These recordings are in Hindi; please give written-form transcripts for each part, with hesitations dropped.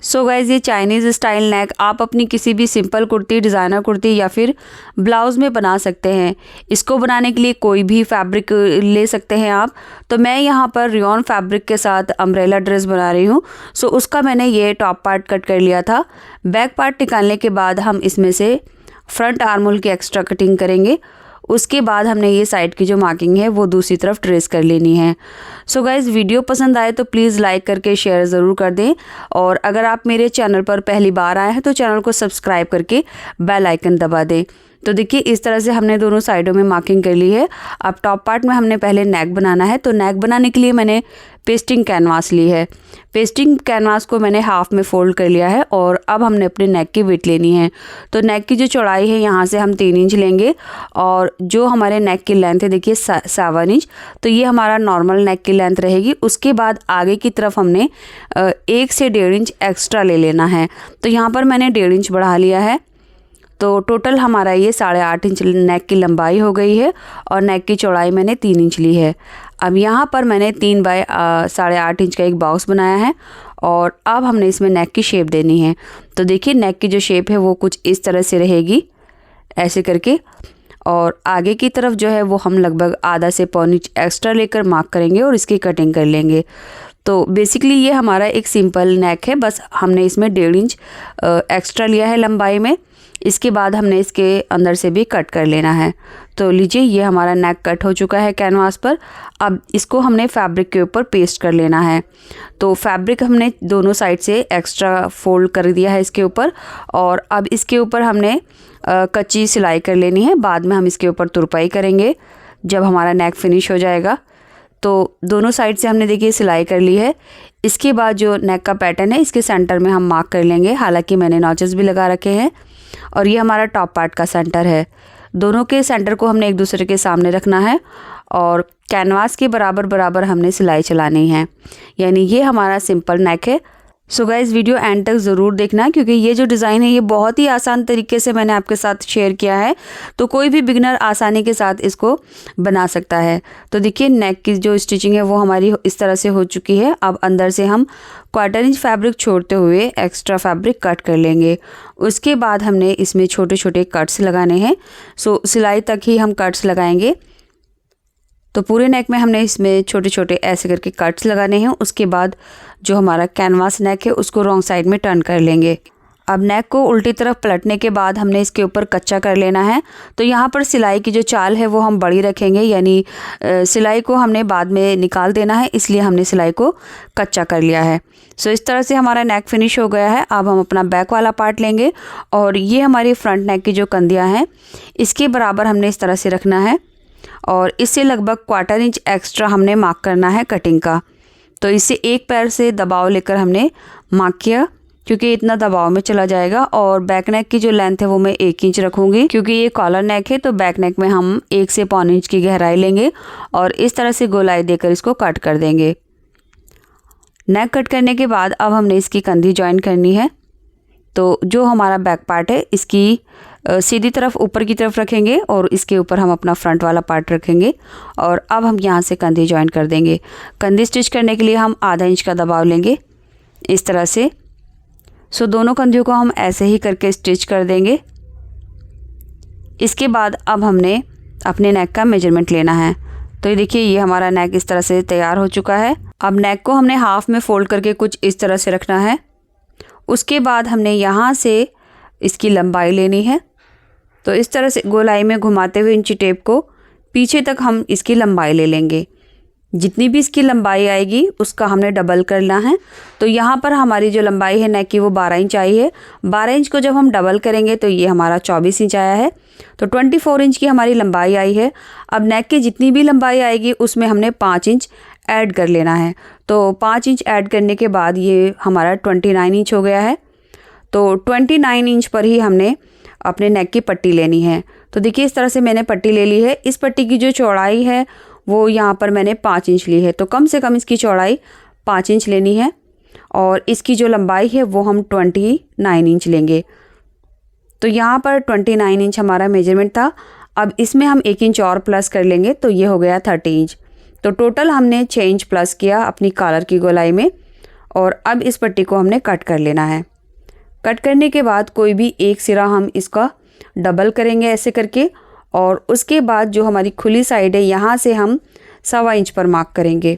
सो गाइज़, ये चाइनीज़ स्टाइल नेक आप अपनी किसी भी सिंपल कुर्ती, डिज़ाइनर कुर्ती या फिर ब्लाउज़ में बना सकते हैं। इसको बनाने के लिए कोई भी फैब्रिक ले सकते हैं आप। तो मैं यहाँ पर रियॉन फैब्रिक के साथ अम्ब्रेला ड्रेस बना रही हूँ। सो उसका मैंने ये टॉप पार्ट कट कर लिया था। बैक पार्ट निकालने के बाद हम इसमें से फ्रंट आर्म होल की एक्स्ट्रा कटिंग करेंगे। उसके बाद हमने ये साइड की जो मार्किंग है वो दूसरी तरफ ट्रेस कर लेनी है। सो गाइज़, वीडियो पसंद आए तो प्लीज़ लाइक करके शेयर ज़रूर कर दें, और अगर आप मेरे चैनल पर पहली बार आए हैं तो चैनल को सब्सक्राइब करके बेल आइकन दबा दें। तो देखिए, इस तरह से हमने दोनों साइडों में मार्किंग कर ली है। अब टॉप पार्ट में हमने पहले नेक बनाना है। तो नेक बनाने के लिए मैंने पेस्टिंग कैनवास ली है। पेस्टिंग कैनवास को मैंने हाफ में फोल्ड कर लिया है और अब हमने अपने नेक की विड्थ लेनी है। तो नेक की जो चौड़ाई है यहाँ से हम 3 इंच लेंगे, और जो हमारे नेक की लेंथ है देखिए 7 इंच। तो ये हमारा नॉर्मल नेक की लेंथ रहेगी। उसके बाद आगे की तरफ हमने 1 से 1.5 इंच एक्स्ट्रा ले लेना है। तो यहाँ पर मैंने 1.5 इंच बढ़ा लिया है। तो टोटल हमारा ये 8.5 इंच नेक की लंबाई हो गई है, और नेक की चौड़ाई मैंने 3 इंच ली है। अब यहाँ पर मैंने 3 बाय 8.5 इंच का एक बॉक्स बनाया है, और अब हमने इसमें नेक की शेप देनी है। तो देखिए, नेक की जो शेप है वो कुछ इस तरह से रहेगी, ऐसे करके। और आगे की तरफ जो है वो हम लगभग आधा से पौन इंच एक्स्ट्रा लेकर मार्क करेंगे और इसकी कटिंग कर लेंगे। तो बेसिकली ये हमारा एक सिंपल नेक है, बस हमने इसमें 1.5 इंच एक्स्ट्रा लिया है लंबाई में। इसके बाद हमने इसके अंदर से भी कट कर लेना है। तो लीजिए, ये हमारा नेक कट हो चुका है कैनवास पर। अब इसको हमने फैब्रिक के ऊपर पेस्ट कर लेना है। तो फैब्रिक हमने दोनों साइड से एक्स्ट्रा फोल्ड कर दिया है इसके ऊपर, और अब इसके ऊपर हमने कच्ची सिलाई कर लेनी है। बाद में हम इसके ऊपर तुरपाई करेंगे जब हमारा नेक फिनिश हो जाएगा। तो दोनों साइड से हमने देखिए सिलाई कर ली है। इसके बाद जो नेक का पैटर्न है इसके सेंटर में हम मार्क कर लेंगे। हालांकि मैंने नॉचेस भी लगा रखे हैं, और ये हमारा टॉप पार्ट का सेंटर है। दोनों के सेंटर को हमने एक दूसरे के सामने रखना है, और कैनवास के बराबर बराबर हमने सिलाई चलानी है। यानी ये हमारा सिंपल नेक है। सो गाइज़, वीडियो एंड तक ज़रूर देखना, क्योंकि ये जो डिज़ाइन है ये बहुत ही आसान तरीके से मैंने आपके साथ शेयर किया है। तो कोई भी बिगनर आसानी के साथ इसको बना सकता है। तो देखिए, नेक की जो स्टिचिंग है वो हमारी इस तरह से हो चुकी है। अब अंदर से हम 1/4 इंच फैब्रिक छोड़ते हुए एक्स्ट्रा फैब्रिक कट कर लेंगे। उसके बाद हमने इसमें छोटे छोटे कट्स लगाने हैं। सो सिलाई तक ही हम कट्स लगाएंगे। तो पूरे नेक में हमने इसमें छोटे छोटे ऐसे करके कट्स लगाने हैं। उसके बाद जो हमारा कैनवास नेक है उसको रॉन्ग साइड में टर्न कर लेंगे। अब नेक को उल्टी तरफ पलटने के बाद हमने इसके ऊपर कच्चा कर लेना है। तो यहाँ पर सिलाई की जो चाल है वो हम बड़ी रखेंगे, यानी सिलाई को हमने बाद में निकाल देना है, इसलिए हमने सिलाई को कच्चा कर लिया है। सो इस तरह से हमारा नेक फिनिश हो गया है। अब हम अपना बैक वाला पार्ट लेंगे, और ये हमारी फ्रंट नेक की जो कंधियाँ हैं इसके बराबर हमने इस तरह से रखना है, और इससे लगभग 1/4 इंच एक्स्ट्रा हमने मार्क करना है कटिंग का। तो इससे एक पैर से दबाव लेकर हमने मार्क किया, क्योंकि इतना दबाव में चला जाएगा। और बैक नेक की जो लेंथ है वो मैं 1 इंच रखूँगी, क्योंकि ये कॉलर नेक है। तो बैक नेक में हम 1 से पौन इंच की गहराई लेंगे, और इस तरह से गोलाई देकर इसको कट कर देंगे। नेक कट करने के बाद अब हमने इसकी कंधी ज्वाइन करनी है। तो जो हमारा बैक पार्ट है इसकी सीधी तरफ ऊपर की तरफ रखेंगे, और इसके ऊपर हम अपना फ्रंट वाला पार्ट रखेंगे। और अब हम यहाँ से कंधी ज्वाइन कर देंगे। कंधी स्टिच करने के लिए हम आधा इंच का दबाव लेंगे इस तरह से। सो दोनों कंधियों को हम ऐसे ही करके स्टिच कर देंगे। इसके बाद अब हमने अपने नेक का मेजरमेंट लेना है। तो ये देखिए, ये हमारा नेक इस तरह से तैयार हो चुका है। अब नेक को हमने हाफ में फोल्ड करके कुछ इस तरह से रखना है। उसके बाद हमने यहाँ से इसकी लंबाई लेनी है। तो इस तरह से गोलाई में घुमाते हुए इंची टेप को पीछे तक हम इसकी लंबाई ले लेंगे। जितनी भी इसकी लंबाई आएगी उसका हमने डबल करना है। तो यहाँ पर हमारी जो लंबाई है नेक की वो 12 इंच आई है। 12 इंच को जब हम डबल करेंगे तो ये हमारा 24 इंच आया है। तो 24 इंच की हमारी लंबाई आई है। अब नेक की जितनी भी लंबाई आएगी उसमें हमने 5 इंच ऐड कर लेना है। तो 5 इंच ऐड करने के बाद ये हमारा 29 इंच हो गया है। तो 29 इंच पर ही हमने अपने नेक की पट्टी लेनी है। तो देखिए, इस तरह से मैंने पट्टी ले ली है। इस पट्टी की जो चौड़ाई है वो यहाँ पर मैंने 5 इंच ली है। तो कम से कम इसकी चौड़ाई 5 इंच लेनी है, और इसकी जो लंबाई है वो हम 29 इंच लेंगे। तो यहाँ पर 29 इंच हमारा मेजरमेंट था। अब इसमें हम 1 इंच और प्लस कर लेंगे, तो ये हो गया 30 इंच। तो टोटल हमने 6 इंच प्लस किया अपनी कॉलर की गोलाई में, और अब इस पट्टी को हमने कट कर लेना है। कट करने के बाद कोई भी एक सिरा हम इसका डबल करेंगे ऐसे करके, और उसके बाद जो हमारी खुली साइड है यहाँ से हम 1.25 इंच पर मार्क करेंगे।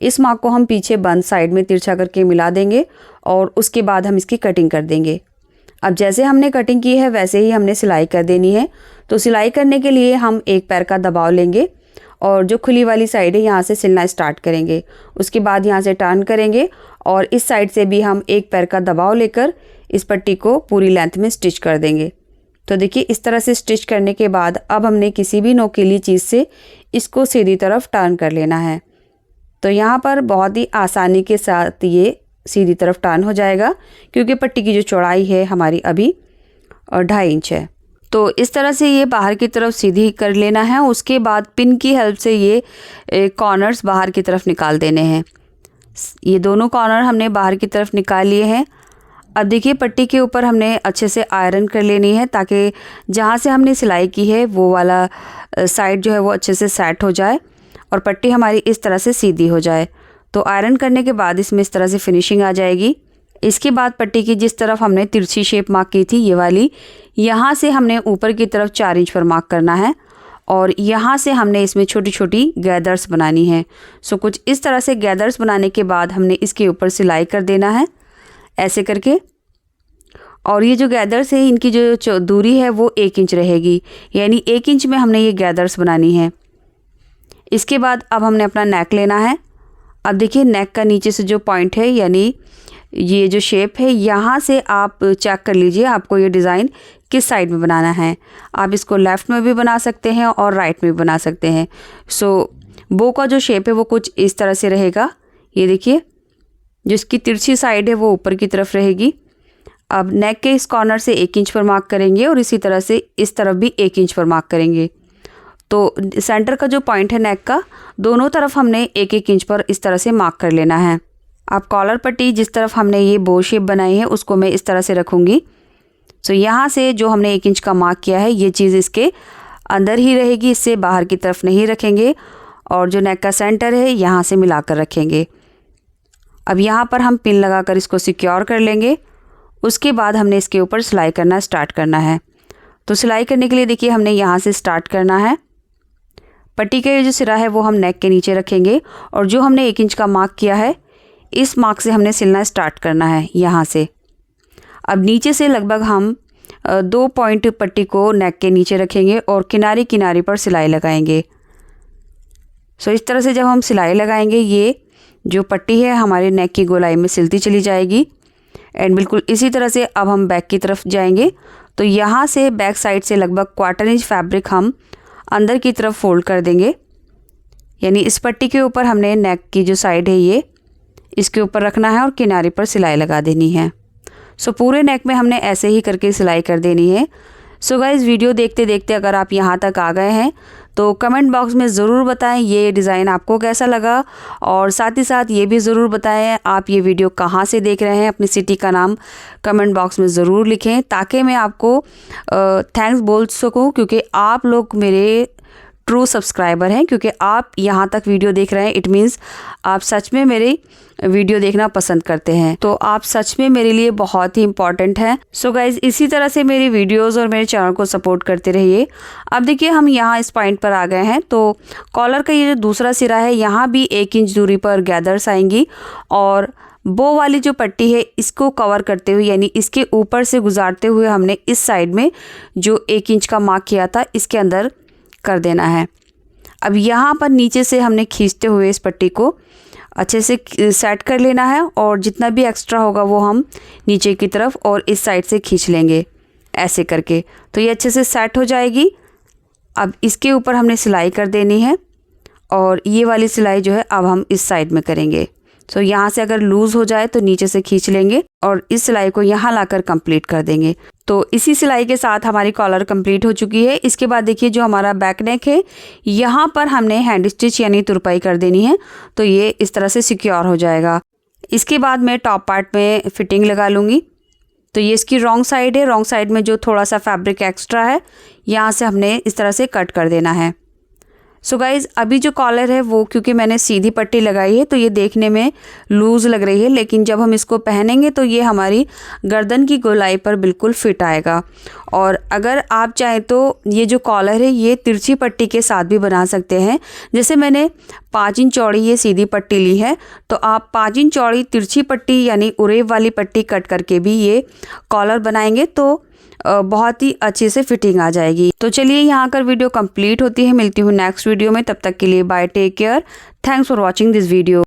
इस मार्क को हम पीछे बंद साइड में तिरछा करके मिला देंगे और उसके बाद हम इसकी कटिंग कर देंगे। अब जैसे हमने कटिंग की है वैसे ही हमने सिलाई कर देनी है। तो सिलाई करने के लिए हम एक पैर का दबाव लेंगे और जो खुली वाली साइड है यहाँ से सिलना स्टार्ट करेंगे। उसके बाद यहाँ से टर्न करेंगे और इस साइड से भी हम एक पैर का दबाव लेकर इस पट्टी को पूरी लेंथ में स्टिच कर देंगे। तो देखिए इस तरह से स्टिच करने के बाद अब हमने किसी भी नोकीली चीज़ से इसको सीधी तरफ टर्न कर लेना है। तो यहाँ पर बहुत ही आसानी के साथ ये सीधी तरफ टर्न हो जाएगा, क्योंकि पट्टी की जो चौड़ाई है हमारी अभी 2.5 इंच है। तो इस तरह से ये बाहर की तरफ सीधी कर लेना है। उसके बाद पिन की हेल्प से ये कॉर्नर्स बाहर की तरफ निकाल देने हैं। ये दोनों कॉर्नर हमने बाहर की तरफ निकाल लिए हैं। अब देखिए पट्टी के ऊपर हमने अच्छे से आयरन कर लेनी है, ताकि जहाँ से हमने सिलाई की है वो वाला साइड जो है वो अच्छे से सेट हो जाए और पट्टी हमारी इस तरह से सीधी हो जाए। तो आयरन करने के बाद इसमें इस तरह से फिनिशिंग आ जाएगी। इसके बाद पट्टी की जिस तरफ हमने तिरछी शेप मार्क की थी ये वाली, यहाँ से हमने ऊपर की तरफ 4 इंच पर मार्क करना है और यहाँ से हमने इसमें छोटी छोटी गैदर्स बनानी है। सो कुछ इस तरह से गैदर्स बनाने के बाद हमने इसके ऊपर सिलाई कर देना है ऐसे करके। और ये जो गैदर्स है इनकी जो दूरी है वो 1 इंच रहेगी, यानी 1 इंच में हमने ये गैदर्स बनानी है। इसके बाद अब हमने अपना नेक लेना है। अब देखिए नेक का नीचे से जो पॉइंट है, यानी ये जो शेप है, यहाँ से आप चेक कर लीजिए आपको ये डिज़ाइन किस साइड में बनाना है। आप इसको लेफ़्ट में भी बना सकते हैं और राइट में भी बना सकते हैं। सो बो का जो शेप है वो कुछ इस तरह से रहेगा। ये देखिए जो इसकी तिरछी साइड है वो ऊपर की तरफ रहेगी। अब नेक के इस कॉर्नर से 1 इंच पर मार्क करेंगे और इसी तरह से इस तरफ भी 1 इंच पर मार्क करेंगे। तो सेंटर का जो पॉइंट है नेक का, दोनों तरफ हमने 1-1 इंच पर इस तरह से मार्क कर लेना है। अब कॉलर पट्टी जिस तरफ हमने ये बो शेप बनाई है उसको मैं इस तरह से रखूँगी। सो यहाँ से जो हमने 1 इंच का मार्क किया है ये चीज़ इसके अंदर ही रहेगी, इससे बाहर की तरफ नहीं रखेंगे। और जो नेक का सेंटर है यहाँ से मिलाकर रखेंगे। अब यहाँ पर हम पिन लगाकर इसको सिक्योर कर लेंगे। उसके बाद हमने इसके ऊपर सिलाई करना स्टार्ट करना है। तो सिलाई करने के लिए देखिए हमने यहाँ से स्टार्ट करना है। पट्टी का ये जो सिरा है वो हम नेक के नीचे रखेंगे और जो हमने 1 इंच का मार्क किया है इस मार्क से हमने सिलना स्टार्ट करना है यहाँ से। अब नीचे से लगभग हम 2 पॉइंट पट्टी को नेक के नीचे रखेंगे और किनारे किनारे पर सिलाई लगाएंगे। सो इस तरह से जब हम सिलाई लगाएंगे ये जो पट्टी है हमारे नेक की गोलाई में सिलती चली जाएगी। एंड बिल्कुल इसी तरह से अब हम बैक की तरफ जाएंगे। तो यहाँ से बैक साइड से लगभग 1/4 इंच फैब्रिक हम अंदर की तरफ फोल्ड कर देंगे, यानी इस पट्टी के ऊपर हमने नेक की जो साइड है ये इसके ऊपर रखना है और किनारे पर सिलाई लगा देनी है। सो पूरे नेक में हमने ऐसे ही करके सिलाई कर देनी है। सो गाइस वीडियो देखते देखते अगर आप यहाँ तक आ गए हैं तो कमेंट बॉक्स में ज़रूर बताएं ये डिज़ाइन आपको कैसा लगा, और साथ ही साथ ये भी ज़रूर बताएं आप ये वीडियो कहाँ से देख रहे हैं। अपनी सिटी का नाम कमेंट बॉक्स में ज़रूर लिखें ताकि मैं आपको थैंक्स बोल सकूं, क्योंकि आप लोग मेरे ट्रू सब्सक्राइबर हैं। क्योंकि आप यहाँ तक वीडियो देख रहे हैं इट मीन्स आप सच में मेरी वीडियो देखना पसंद करते हैं। तो आप सच में मेरे लिए बहुत ही इम्पॉर्टेंट हैं। सो गाइज इसी तरह से मेरी वीडियोस और मेरे चैनल को सपोर्ट करते रहिए। अब देखिए हम यहाँ इस पॉइंट पर आ गए हैं। तो कॉलर का ये जो दूसरा सिरा है यहाँ भी 1 इंच दूरी पर गैदर्स आएंगी और बो वाली जो पट्टी है इसको कवर करते हुए, यानी इसके ऊपर से गुजारते हुए हमने इस साइड में जो 1 इंच का मार्क किया था इसके अंदर कर देना है। अब यहाँ पर नीचे से हमने खींचते हुए इस पट्टी को अच्छे से सेट कर लेना है और जितना भी एक्स्ट्रा होगा वो हम नीचे की तरफ और इस साइड से खींच लेंगे ऐसे करके। तो ये अच्छे से सेट हो जाएगी। अब इसके ऊपर हमने सिलाई कर देनी है और ये वाली सिलाई जो है अब हम इस साइड में करेंगे। तो यहाँ से अगर लूज़ हो जाए तो नीचे से खींच लेंगे और इस सिलाई को यहाँ लाकर कंप्लीट कर देंगे। तो इसी सिलाई के साथ हमारी कॉलर कंप्लीट हो चुकी है। इसके बाद देखिए जो हमारा बैक नेक है यहाँ पर हमने हैंड स्टिच यानी तुरपाई कर देनी है। तो ये इस तरह से सिक्योर हो जाएगा। इसके बाद मैं टॉप पार्ट में फिटिंग लगा लूँगी। तो ये इसकी रॉन्ग साइड है। रॉन्ग साइड में जो थोड़ा सा फैब्रिक एक्स्ट्रा है यहाँ से हमने इस तरह से कट कर देना है। सो गाइज़ अभी जो कॉलर है वो क्योंकि मैंने सीधी पट्टी लगाई है तो ये देखने में लूज़ लग रही है, लेकिन जब हम इसको पहनेंगे तो ये हमारी गर्दन की गोलाई पर बिल्कुल फिट आएगा। और अगर आप चाहें तो ये जो कॉलर है ये तिरछी पट्टी के साथ भी बना सकते हैं। जैसे मैंने 5 इंच चौड़ी ये सीधी पट्टी ली है, तो आप 5 इंच चौड़ी तिरछी पट्टी यानी उरेब वाली पट्टी कट करके भी ये कॉलर बनाएंगे तो बहुत ही अच्छे से फिटिंग आ जाएगी। तो चलिए यहाँ कर वीडियो कंप्लीट होती है, मिलती हूँ नेक्स्ट वीडियो में। तब तक के लिए bye, take care, thanks for watching this video.